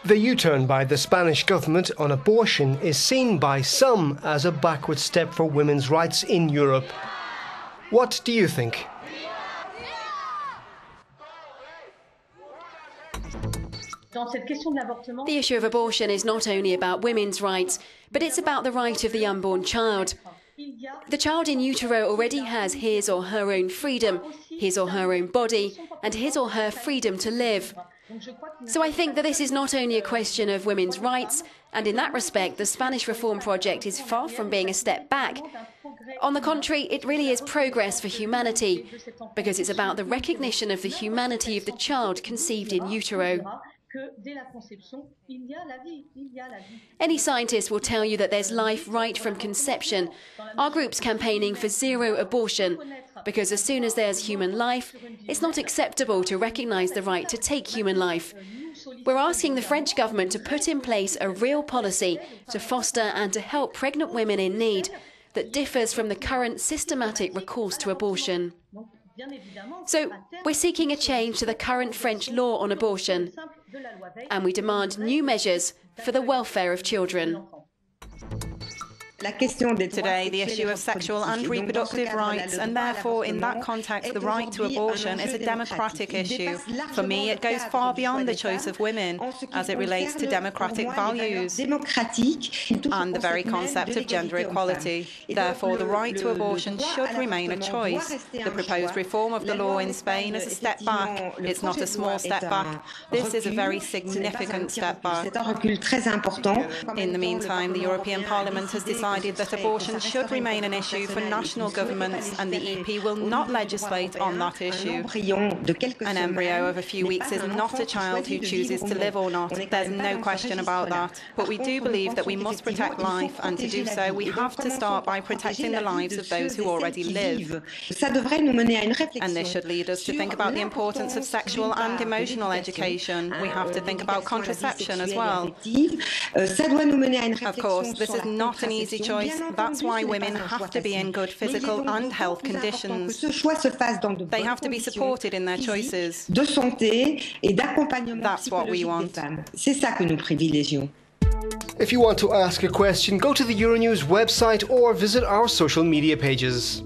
The U-turn by the Spanish government on abortion is seen by some as a backward step for women's rights in Europe. What do you think? The issue of abortion is not only about women's rights, but it's about the right of the unborn child. The child in utero already has his or her own freedom, his or her own body, and his or her freedom to live. So I think that this is not only a question of women's rights, and in that respect the Spanish reform project is far from being a step back. On the contrary, it really is progress for humanity, because it's about the recognition of the humanity of the child conceived in utero. Any scientist will tell you that there's life right from conception. Our group's campaigning for zero abortion, because as soon as there's human life, it's not acceptable to recognise the right to take human life. We're asking the French government to put in place a real policy to foster and to help pregnant women in need that differs from the current systematic recourse to abortion. So we're seeking a change to the current French law on abortion, and we demand new measures for the welfare of children. Today, the issue of sexual and reproductive rights, and therefore in that context the right to abortion, is a democratic issue. For me, it goes far beyond the choice of women, as it relates to democratic values and the very concept of gender equality. Therefore, the right to abortion should remain a choice. The proposed reform of the law in Spain is a step back. It's not a small step back. This is a very significant step back. In the meantime, the European Parliament has decided that abortion should remain an issue for national governments, and the EP will not legislate on that issue. An embryo of a few weeks is not a child who chooses to live or not. There's no question about that. But we do believe that we must protect life, and to do so we have to start by protecting the lives of those who already live. And this should lead us to think about the importance of sexual and emotional education. We have to think about contraception as well. Of course, this is not an easy choice. That's why women have to be in good physical and health conditions. They have to be supported in their choices. That's what we want. If you want to ask a question, go to the Euronews website or visit our social media pages.